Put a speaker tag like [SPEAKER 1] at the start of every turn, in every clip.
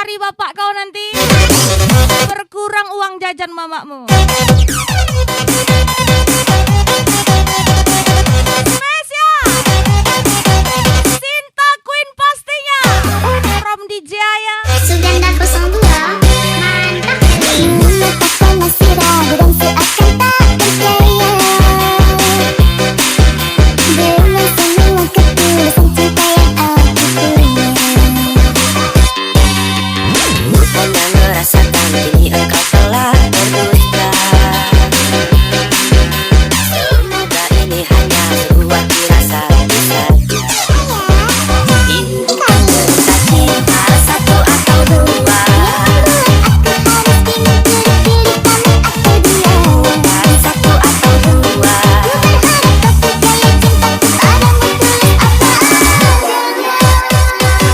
[SPEAKER 1] hari bapak kau nanti berkurang uang jajan mamamu. Spesial Sinta Queen pastinya from DJ Aya.
[SPEAKER 2] Suganda 02 mantap kali. Melupakan masih ragu dan seakan tak percaya dengan semua ketulusan cinta yang aku punya.
[SPEAKER 3] Bukannya merasakan kini engkau telah berdusta. Semoga ini hanya sebuah firasat saja. Ini bukan cerita cinta satu atau dua. Bukan satu atau dua.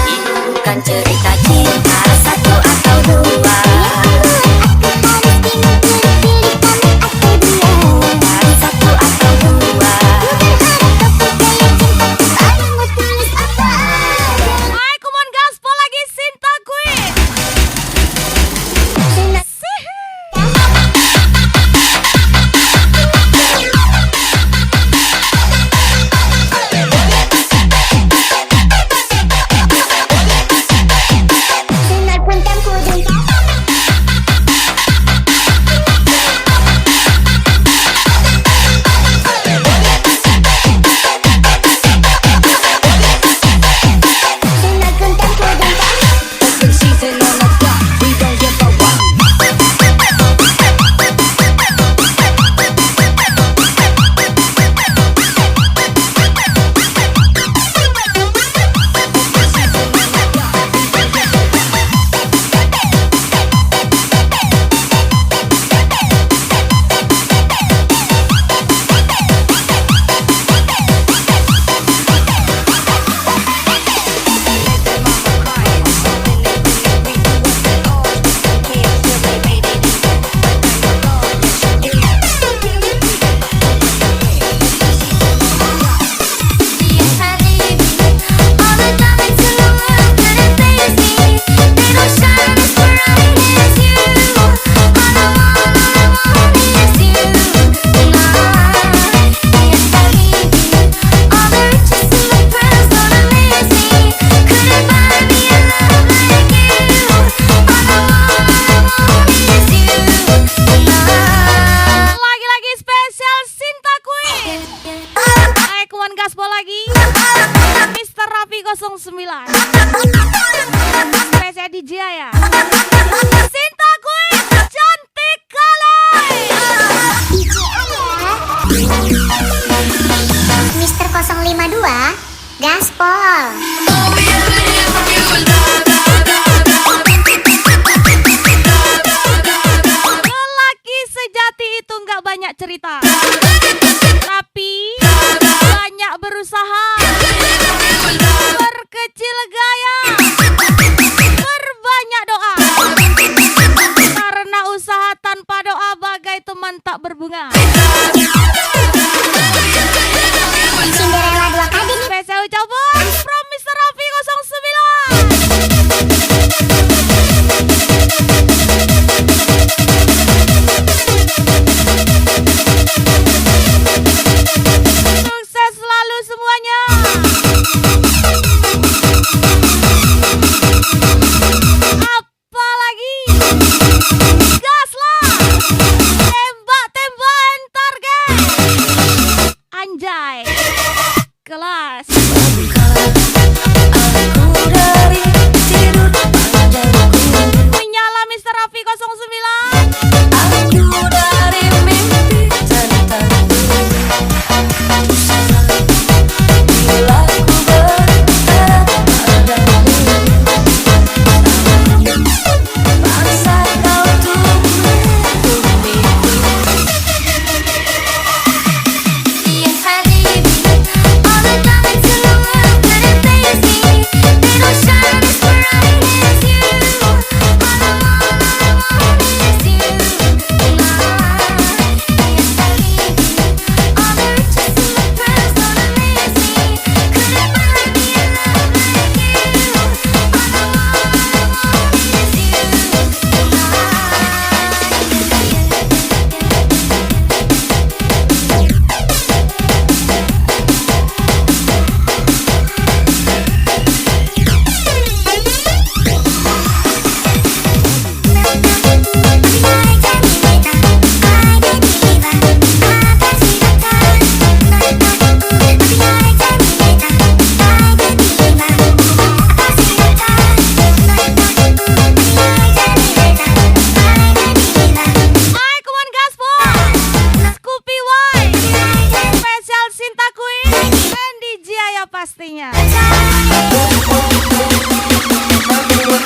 [SPEAKER 3] Ini bukan cerita cinta satu atau dua. Bukan satu atau dua.
[SPEAKER 1] Hai, come on gaspol lagi Sinta Queen.
[SPEAKER 2] Sinar pun tempo dan sinar pun tempo dan
[SPEAKER 3] Season on the clock, we don't give a fuck.
[SPEAKER 1] Lagi-lagi spesial Sinta Queen. Hai, come on gaspol lagi Mr. Raffi 09. Spesial DJ Aya. Sinta Queen cantik kali.
[SPEAKER 2] Mister 052 Gaspol.
[SPEAKER 1] Lelaki sejati itu nggak banyak cerita, tapi banyak berusaha, berkecil gaya, berbanyak doa. Karena usaha tanpa doa bagai teman tak berbunga.
[SPEAKER 2] Cinderella 2 kali nih.
[SPEAKER 1] Spesial ucapan from Mr.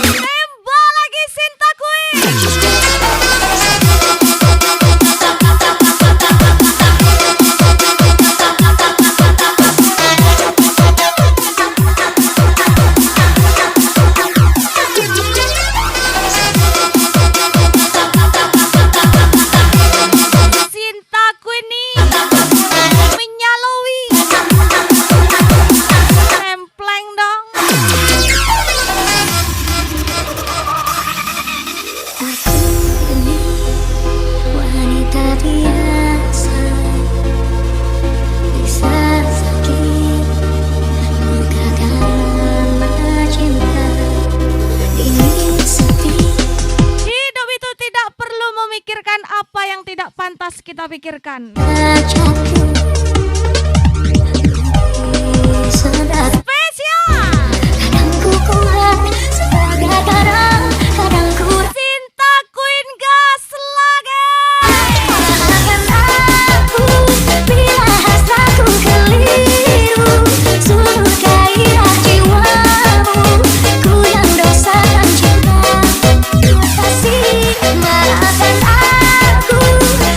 [SPEAKER 1] Tembak lagi Sinta Queen. Sinta Queen nih menyalaui. Templeng dong.
[SPEAKER 2] Wanita biasa bisa sakit lukakan cinta ini sepi.
[SPEAKER 1] Hidup itu tidak perlu memikirkan apa yang tidak pantas kita pikirkan.
[SPEAKER 2] Jatuh sedap.
[SPEAKER 1] Spesial
[SPEAKER 2] Kadang ku kuat sebagai kadang, kadang ku
[SPEAKER 1] Sinta Queen gas lagi.
[SPEAKER 2] maafkan aku bila hasratku keliru. Seluruh gairah jiwamu ku yang dosakan cinta. Kasih maafkan aku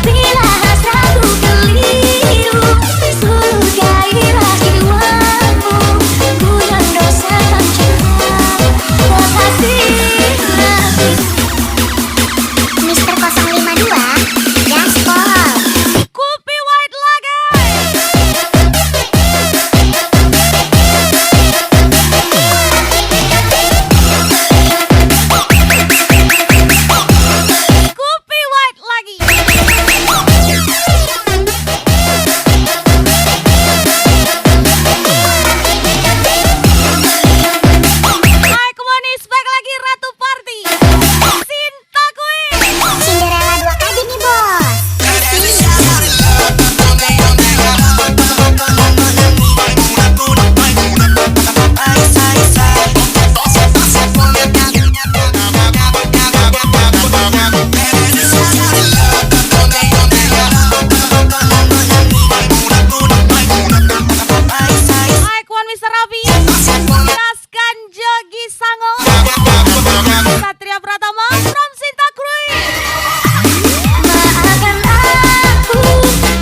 [SPEAKER 2] bila hasratku keliru. Seluruh gairah jiwamu ku yang dosakan cinta. Kasih Mister 052 Gaspol.
[SPEAKER 1] Kopi white lagi. Kopi white lagi. Hai, come is back lagi Ratu Party. Sinta Queen.
[SPEAKER 2] Cinderella 2 kali nih bos.
[SPEAKER 1] Hai, Kwan Mr. Rafi. Jelaskan Jogi Sango. Satria Pratama from Sinta Queen.
[SPEAKER 2] Maafkan aku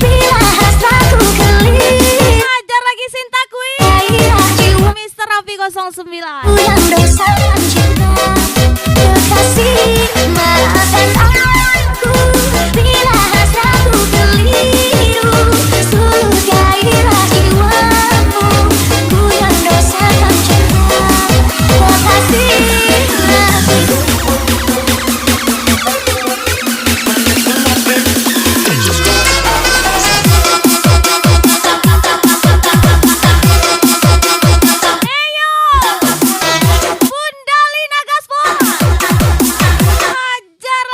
[SPEAKER 2] bila hasratku keliru.
[SPEAKER 1] Ajar lagi Sinta Queen.
[SPEAKER 2] Gairah jiwa
[SPEAKER 1] Mr. Rafi 09.
[SPEAKER 2] ku yang dosakan cinta. Kekasih maafkan aku bila hasratku keliru. Seluruh gairah jiwamu ku yang dosakan cinta. Kekasih
[SPEAKER 1] Eyo, Bunda Lina Gaspol. Ajar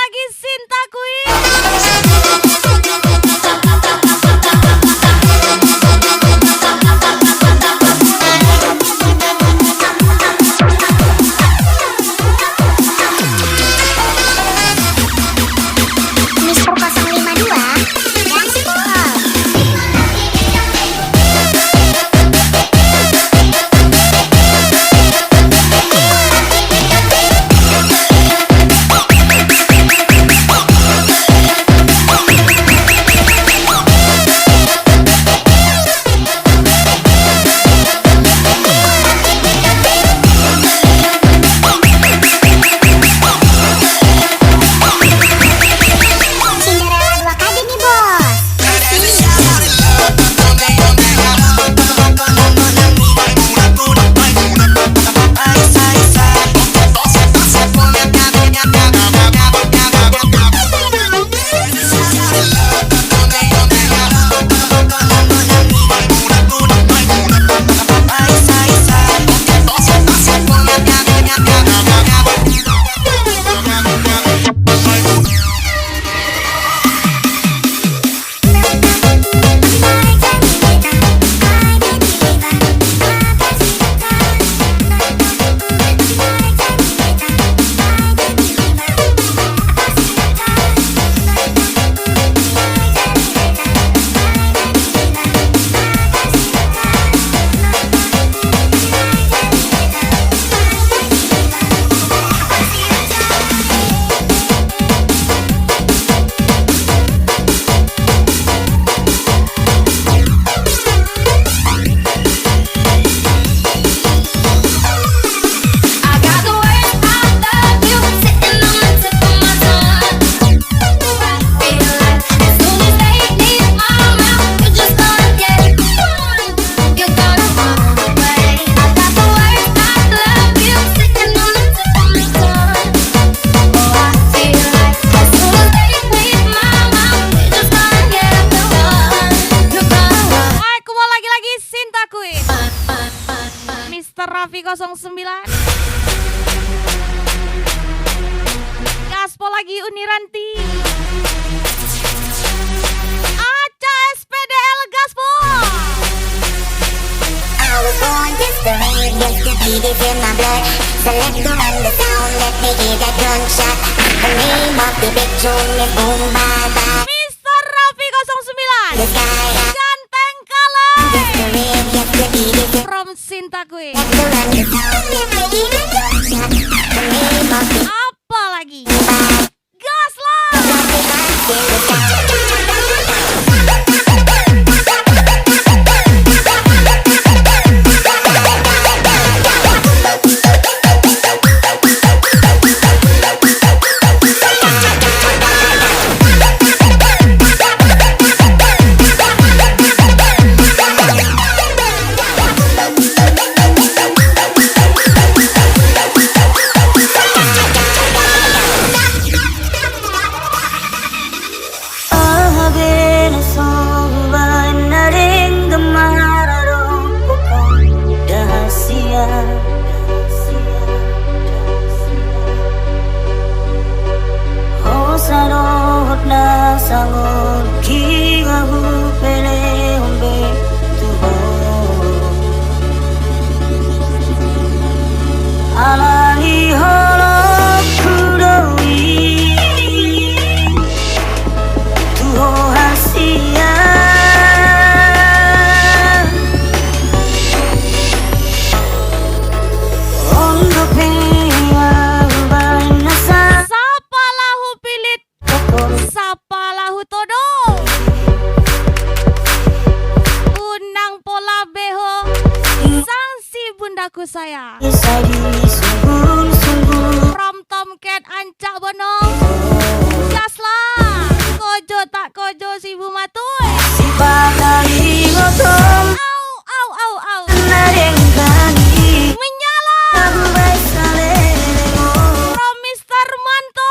[SPEAKER 1] Mister Raffi 09. Gaspol lagi Uniranti. Aca SPDL Gaspol.
[SPEAKER 2] I was born just to rave, just the beat is in my blood. Select the run the sound, let me hear that gunshot. The name of the big tune is Boom Bye Bye.
[SPEAKER 1] Mister Raffi
[SPEAKER 2] The
[SPEAKER 1] 09.
[SPEAKER 2] sky up,
[SPEAKER 1] Ganteng kali.
[SPEAKER 2] just to rave, just the beat is in
[SPEAKER 1] From Sintakui.
[SPEAKER 2] the run the sound, let me hear that gunshot. The name of the
[SPEAKER 1] Apa lagi?
[SPEAKER 2] bye.
[SPEAKER 1] Gas lah.
[SPEAKER 2] Drop it back in the sound.
[SPEAKER 1] Sapalahu pilit. Sapalahu todo. Unang pola beho. Sangsi bundaku saya. From Tomcat Ancak Bonong. Gas lah. Kojo tak kojo si Bu Matuy. Au au au au. Menyala. From Mr. Manto.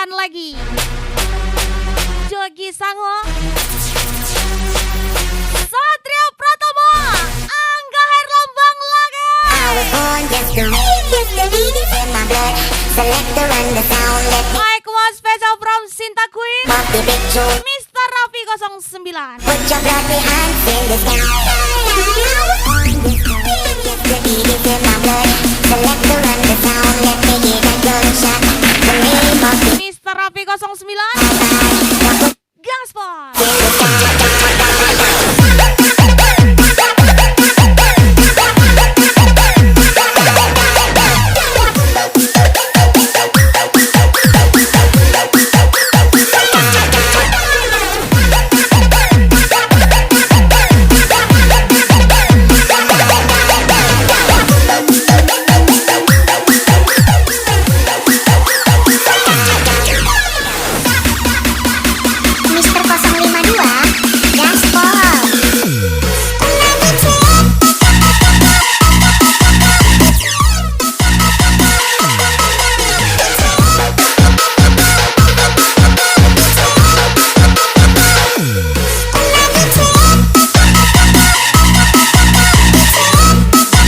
[SPEAKER 1] 9 lagi. Jogi Sango, Satria Pratama, Angga Herlambang lagi.
[SPEAKER 2] I was born just to make this the beat is in my blood. Selector and the sound, let me
[SPEAKER 1] Mike was special from Sinta Queen,
[SPEAKER 2] pop the big tune.
[SPEAKER 1] Mr. Raffi 09.
[SPEAKER 2] Put your bloody hands in the sky. I was born just to make this the beat is in my blood. Selector and the sound, let me hear that gunshot. The name of the
[SPEAKER 1] Mr. Raffi 09, Gaspar.
[SPEAKER 2] in the sky. Mister 052 Gaspol.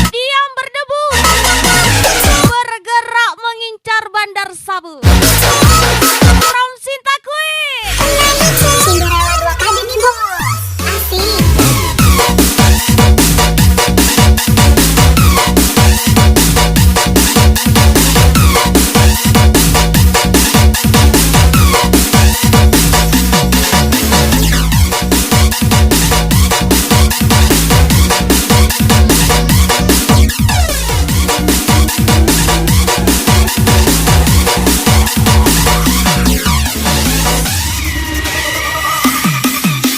[SPEAKER 1] Diam berdebu, bergerak mengincar bandar sabu. From Sinta Queen,
[SPEAKER 2] Cinderella 2 kali nih bos. Asik.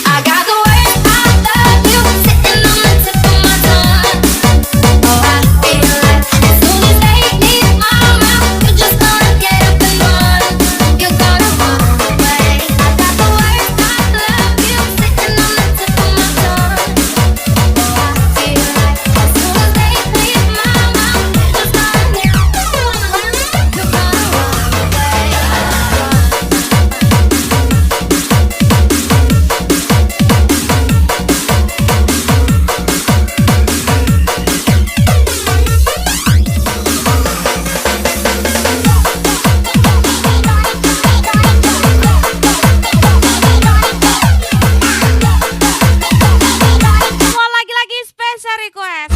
[SPEAKER 4] I got the words I love you sitting on the tip of my tongue. Oh, I feel like as soon as they leave my mouth, you're just gonna get up and run. You're gonna run away. I got the words I love you sitting on the tip of my tongue. Oh, I feel like as soon as they leave my mouth, you're just gonna get up and run. You're gonna run away.
[SPEAKER 1] semua lagi-lagi special request.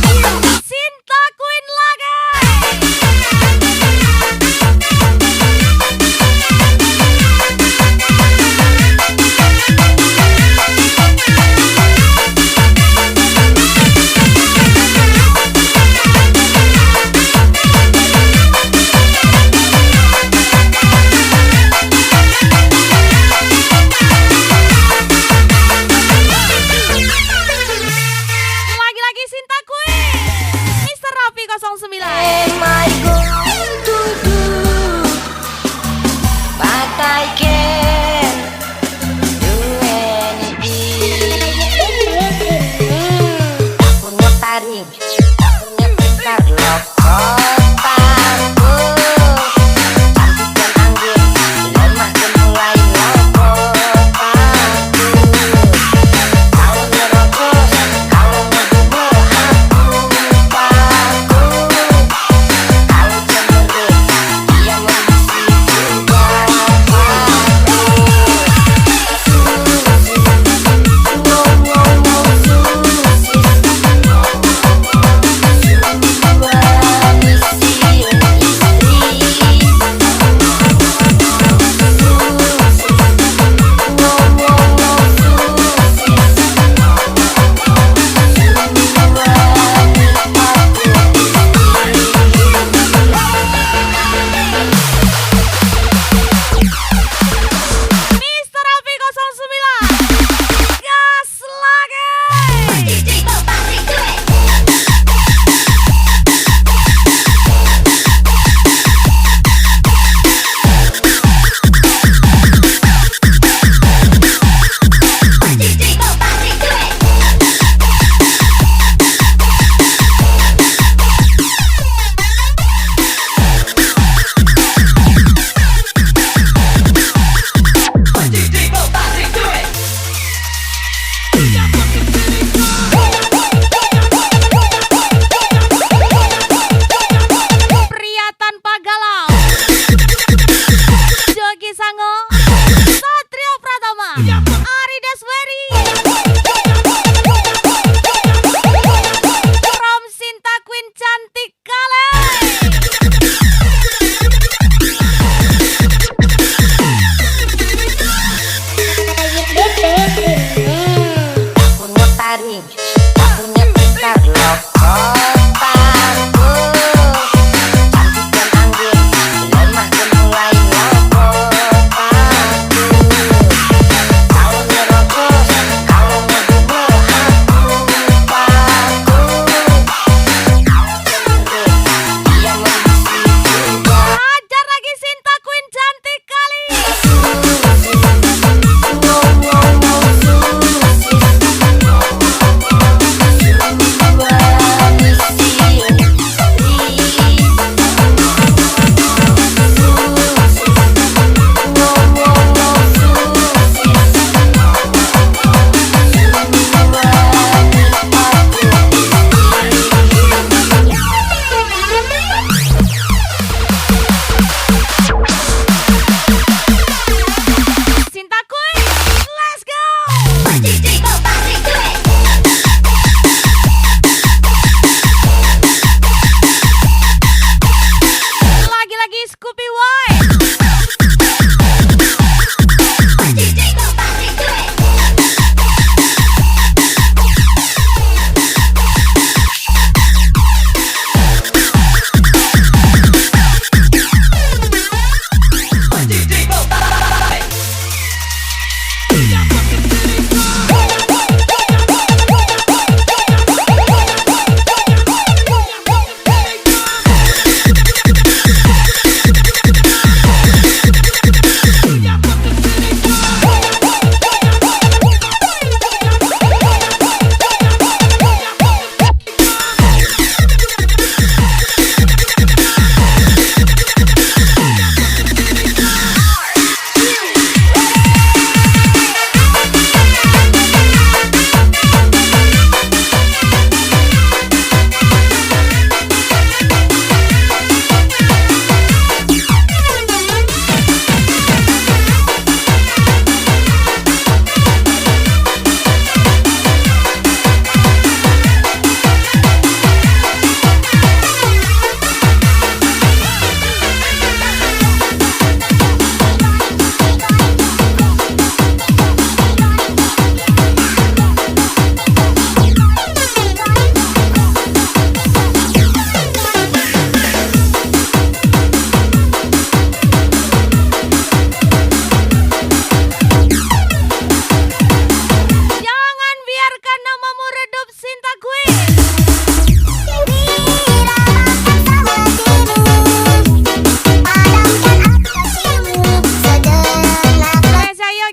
[SPEAKER 1] Sinta Queen lagi. Lagi-lagi Sinta Queen, Mr. Raffi 09.
[SPEAKER 3] Am I going to do what I can do anything? Punya taring, punya pintar loh kotakku. Cantik dan anggun, lemah gemulai loh kotakku. Kalau nyerocos, kalau ngedumel aku paku. Kalau cemberut, dia mengisi jiwaku. Susi, no no no Susi.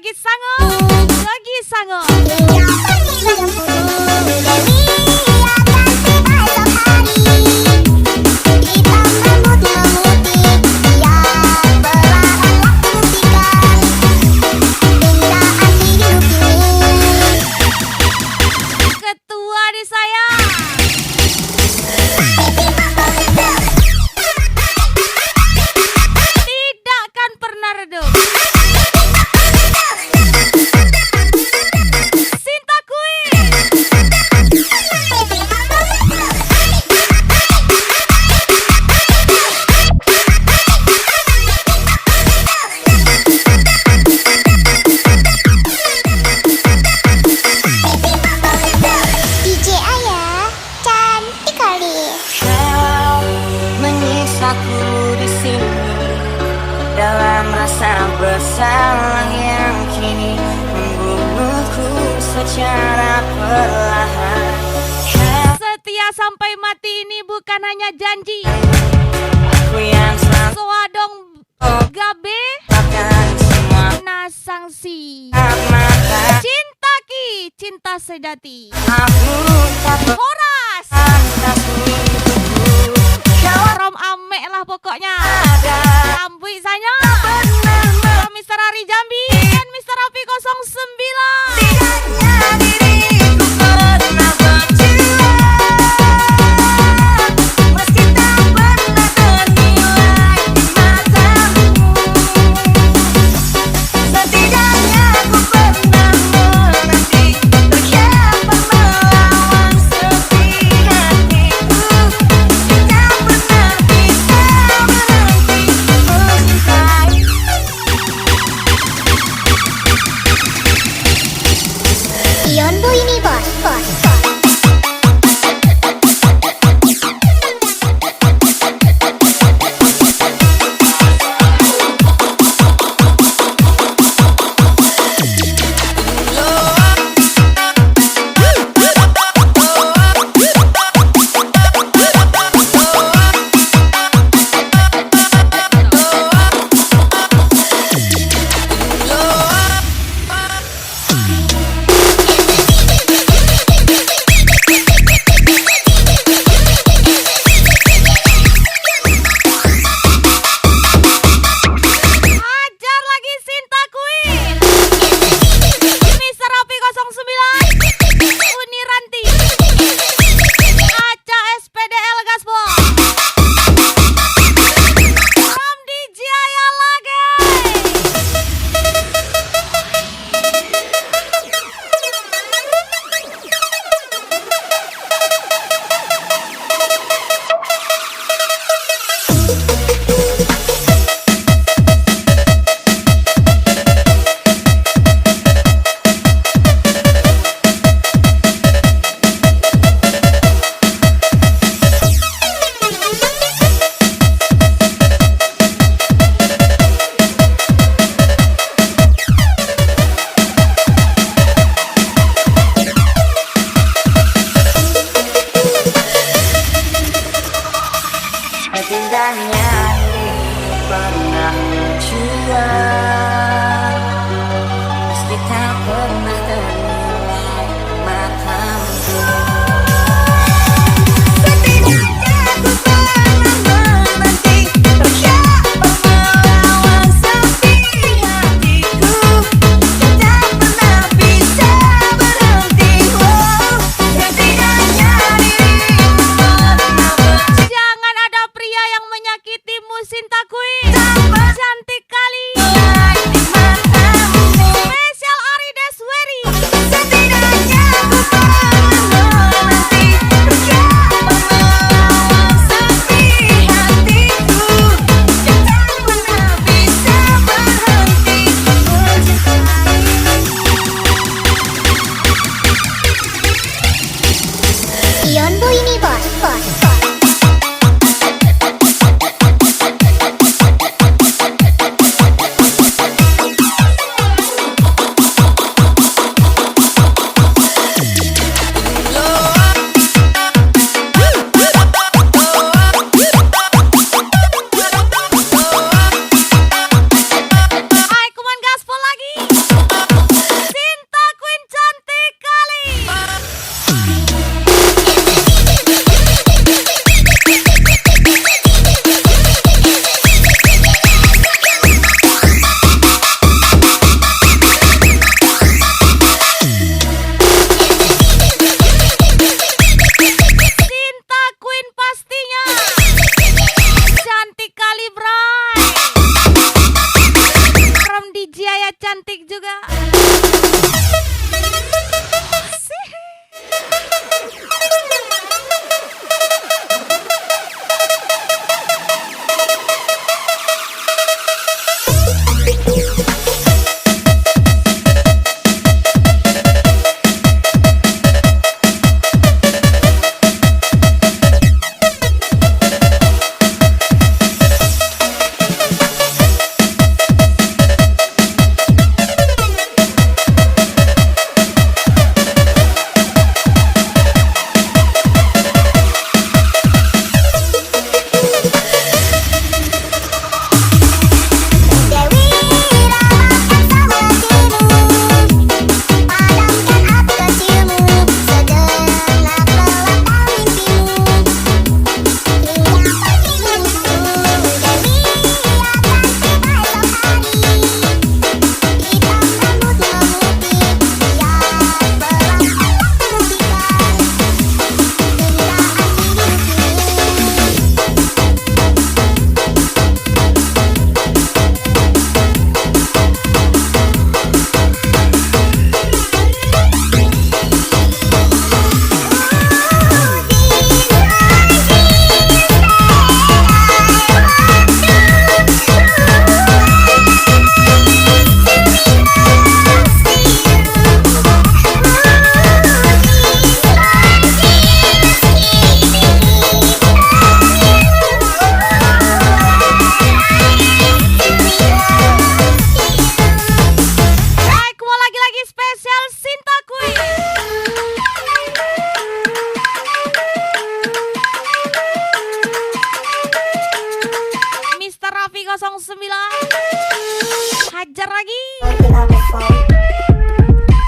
[SPEAKER 1] Jogi Sango, Jogi Sango. Ketua di saya. Tidak akan pernah redup. Sinta Queen.
[SPEAKER 2] DJ Ayah cantik kali.
[SPEAKER 3] Kau menyisaku di sini dalam rasa bersalah yang kini membunuhku secara perlahan. Kau
[SPEAKER 1] Setia sampai mati ini bukan hanya janji.
[SPEAKER 3] aku yang selalu
[SPEAKER 1] Soadong gabe
[SPEAKER 3] akan semua
[SPEAKER 1] nasangsi.
[SPEAKER 3] mata.
[SPEAKER 1] Cinta ki, cinta sejati.
[SPEAKER 3] Aku tak
[SPEAKER 1] Horas.
[SPEAKER 3] pantas untukku. Kau
[SPEAKER 1] Rom ame lah pokoknya.
[SPEAKER 3] ada
[SPEAKER 1] Rambut saya. From Mr. Ari Jambi dan Mr. Rafi 09.
[SPEAKER 3] tidaknya diriku pernah berjuang, meski tak pernah ternilai di matamu. Setidaknya aku pernah menanti, berkapan melawan sepi hatiku. Tak pernah bisa berhenti mencintai.
[SPEAKER 1] cantik juga. Asik. Raffi 09 hajar lagi.
[SPEAKER 2] Don't pick up the phone.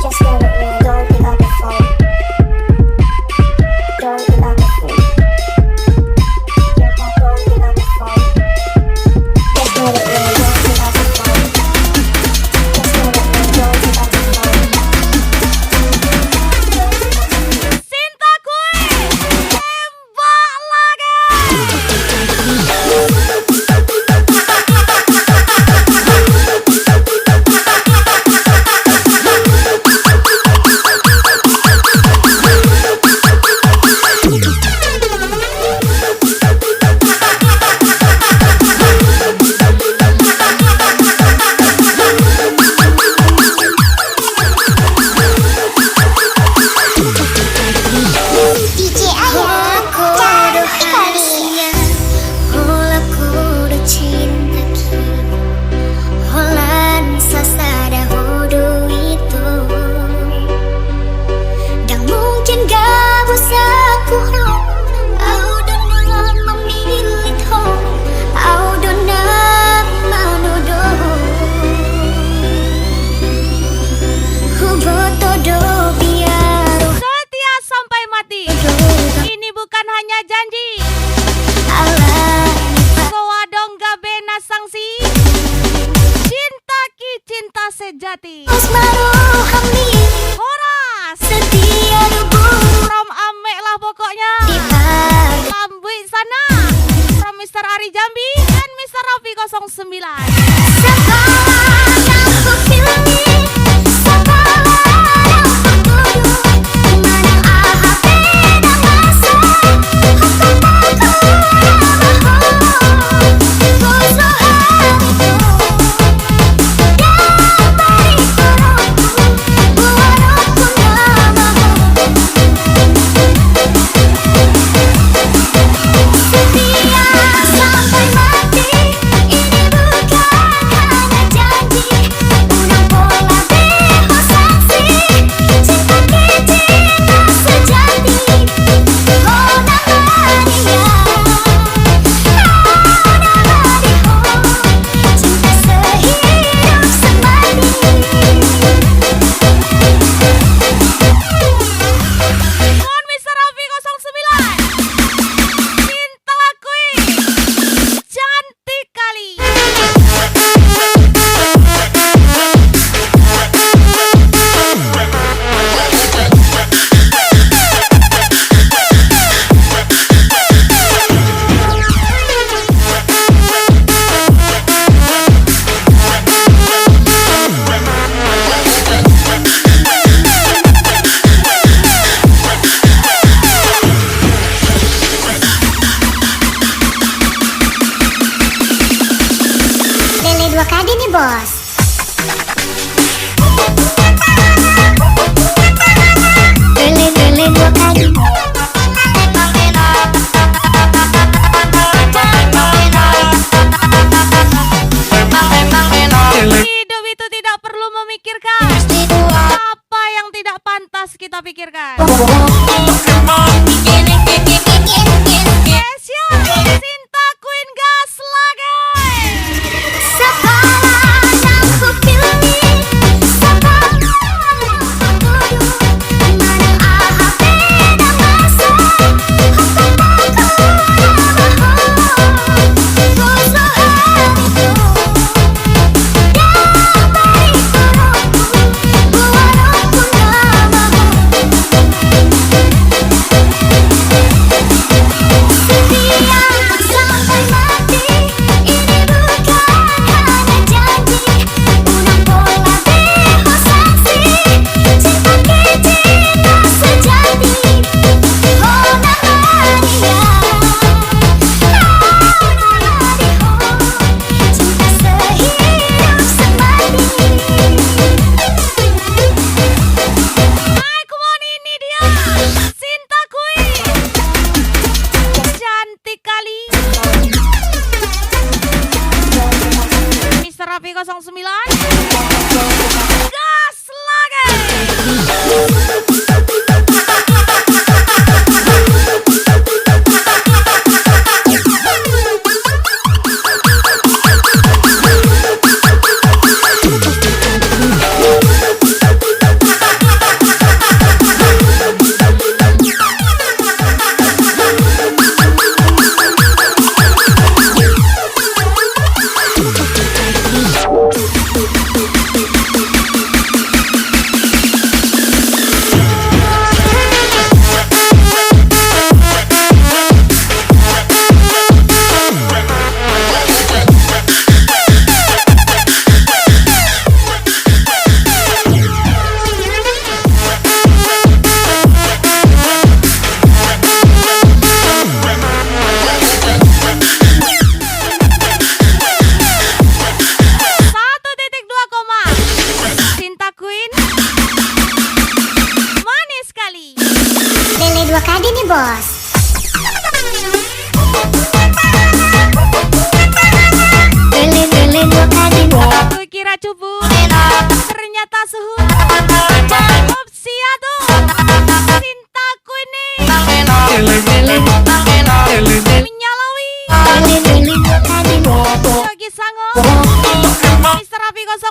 [SPEAKER 2] Just let it ring. Don't pick up the phone. Don't pick up the phone. Don't pick up the phone. Just let it ring. Don't pick up the phone. Just let it ring. Don't pick up the phone.
[SPEAKER 1] Sinta Kui tembak lagi.
[SPEAKER 2] DJ Ayah, cantik kali.
[SPEAKER 4] Hola kudu cinta ki Holan sasada hodo itu Dan mungkin gak bisa ku Au dona memilih ho Au dona manodo Huboto do biaro
[SPEAKER 1] Setia sampai mati. Ini bukan hanya janji. Soadong gak bena sanksi. Cinta ki cinta sejati.
[SPEAKER 4] Hamdi
[SPEAKER 1] Horas
[SPEAKER 4] setia dubu
[SPEAKER 1] from Amek lah pokoknya.
[SPEAKER 4] di pagi
[SPEAKER 1] Lambuy sana from Mr. Ari Jambi dan Mr. Raffi 09.
[SPEAKER 4] sekolah yang ku pilih sekolah yang ku tuju mana AHP dan masuk aku setia sampai mati ini bukan hanya
[SPEAKER 2] Tele dua kali.
[SPEAKER 1] Hidup itu tidak perlu memikirkan apa yang tidak pantas kita pikirkan. Kesya, Sinta Queen gas lagi.
[SPEAKER 2] Sekarang aku pilih, sekarang aku tuduh, mana ahap tidak masuk, sampai mati. Ini bukan hanya janji, unang pola dewa saksi, cinta kita sejati. Oh Nadia, cinta sehidup semati.
[SPEAKER 1] Hai, come on, ini dia Sinta Queen. Cantik kali. Mr. Rafi 09 gas lagi. Sinta Queen manis sekali.
[SPEAKER 2] Tele dua kali nih bos. Tele dua kali nih.
[SPEAKER 1] Aku kira cupu, ternyata suhu. Opsi aduh, Sinta Queen nih menyalawi.
[SPEAKER 2] Tele dua kali nih.
[SPEAKER 1] Yogi Sango, Mr. Rafi 09.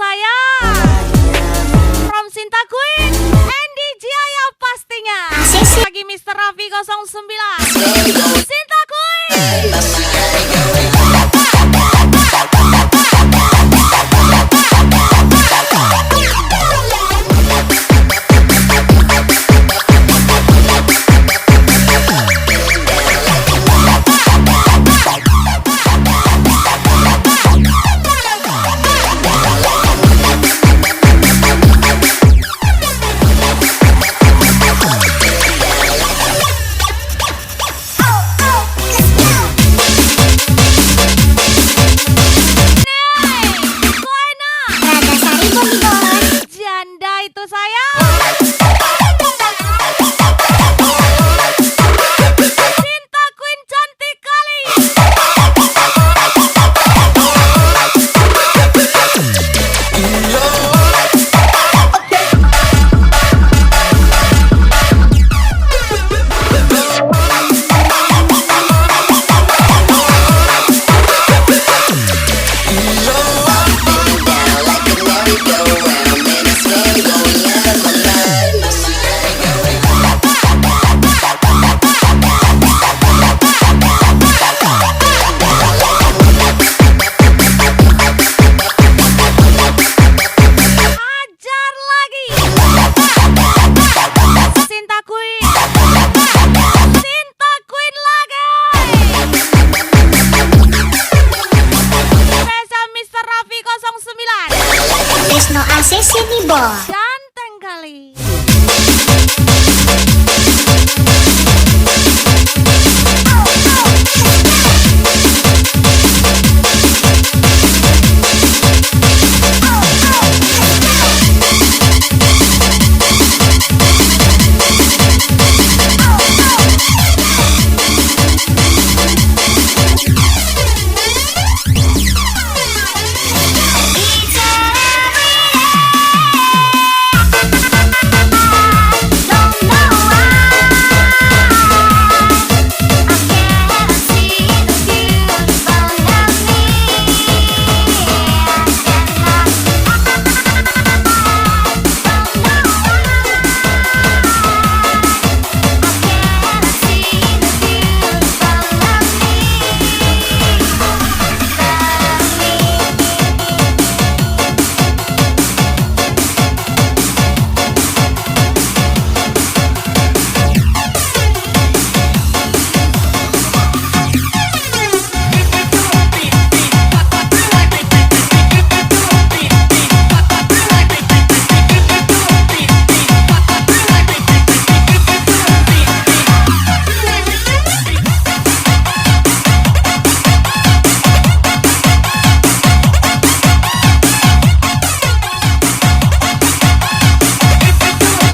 [SPEAKER 1] saya from Sinta Queen Andy Jaya pastinya. Lagi Mr. Raffi 09 Sinta Queen. Janda itu saya. Sinta Queen cantik kali. Ajar lagi. Sinta Queen. Sinta Queen lagi. Spesial Mr. Raffi 09.
[SPEAKER 2] Krisno ACC nih, Bo.
[SPEAKER 1] Ganteng kali.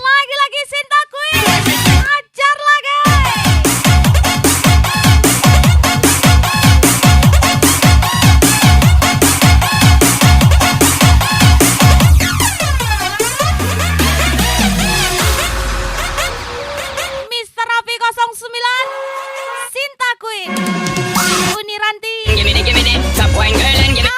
[SPEAKER 1] Lagi-lagi Sinta Queen. Ajar lagi. Mr. Raffi 09 Sinta Queen Uniranti
[SPEAKER 3] Give me the top wine girl and give me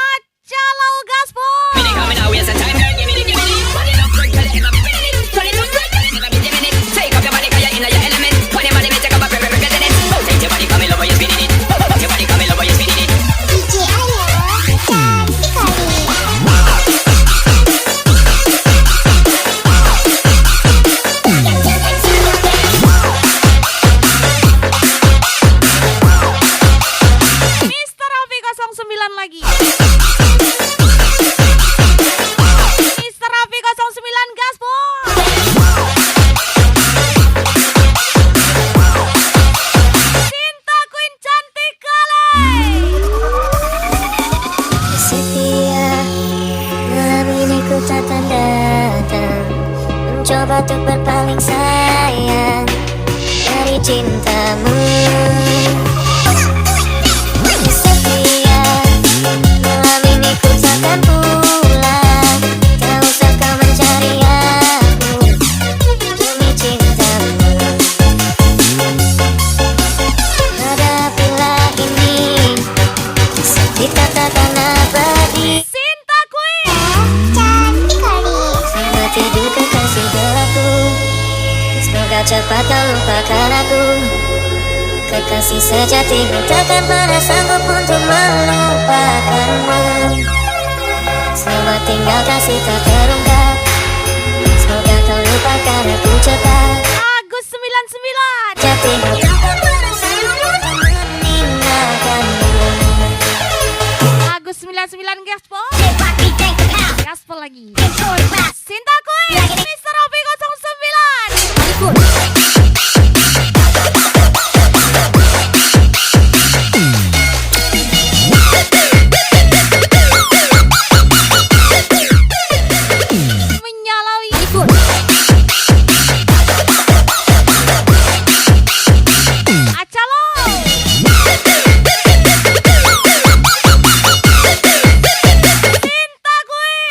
[SPEAKER 1] Ajalau Gaspol.
[SPEAKER 3] the coming out waste of time girl. Give me the Put it up quick, tell it never be minute. Turn it up quick, tell it never be 10 minutes. Take off your body 'cause you're in your element. When your body may take up a representing it. Oh, take your body, come in over, you're spinning it. Oh, your body, come in over, you're spinning it.
[SPEAKER 2] DJ Arya, cantik kali.
[SPEAKER 1] Mr. Raffi 09 lagi. Mr. Raffi 09 Gaspol. Sinta Queen cantik kali.
[SPEAKER 2] Setia, malam ini ku takkan datang, mencoba untuk berpaling sayang dari cintamu. Setia, malam ini ku takkan pulang, tak usah kau mencari aku demi cintamu. Hadapilah ini, kisah kita takkan abadi.
[SPEAKER 1] Sinta Queen.
[SPEAKER 2] Semoga cepat kau lupakan aku. Kekasih sejatimu takkan pernah sanggup untuk melupakanmu. Semua tinggal kasih tak terungkap. Semoga kau lupakan aku cepat.
[SPEAKER 1] Agus 99.
[SPEAKER 2] Jatimu takkan pernah sanggup untuk meninggalkanmu.
[SPEAKER 1] Agus 99 gaspol.
[SPEAKER 2] Say what we think of how
[SPEAKER 1] Gaspol lagi.
[SPEAKER 2] control the rap.
[SPEAKER 1] Sinta Queen, Mr. Robi 09. Menyalaui. Acalo. Sinta Queen.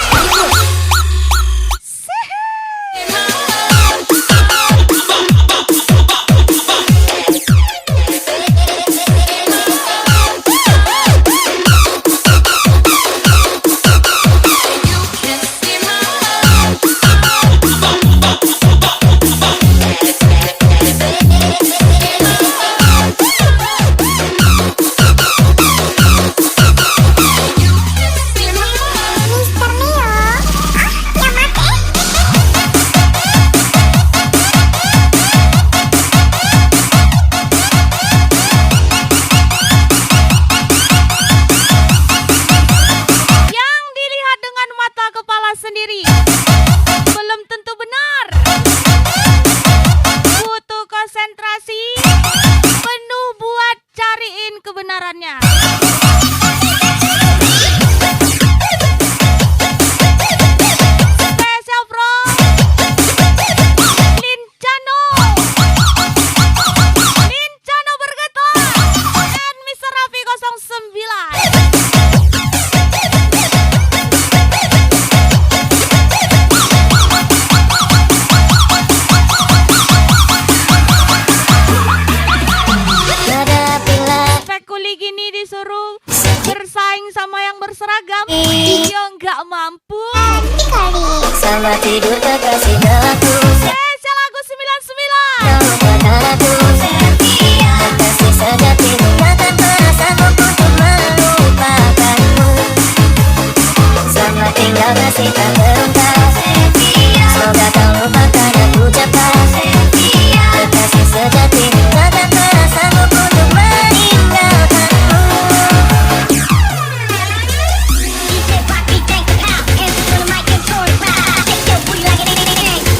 [SPEAKER 2] Mister Mio, ya mate.
[SPEAKER 1] Yang dilihat dengan mata kepala sendiri belum tentu benar. Butuh konsentrasi penuh buat cariin kebenarannya. Spesial bro Lincano bergetar dan Mr. Raffi 09.
[SPEAKER 2] Hadapilah
[SPEAKER 1] Pekuli gini disuruh bersaing sama yang berseragam, dia nggak mampu.
[SPEAKER 2] selamat tidur kekasih gelapku.
[SPEAKER 1] Spesial Agus 99.
[SPEAKER 2] Kau lupakan aku. Kekasih sejatimu takkan pernah sanggup untuk melupakanmu. Selamat tinggal kasih tak terungkap. Semoga kau lupakan aku cepat. Kekasih sejatimu takkan pernah sanggup untuk meninggalkanmu. DJ Rock, we think of how. Hands to the mic, control the rap. Take your booty like an 88.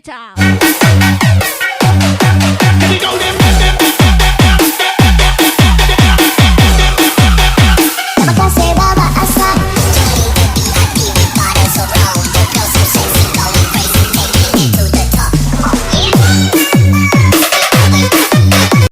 [SPEAKER 1] kecap.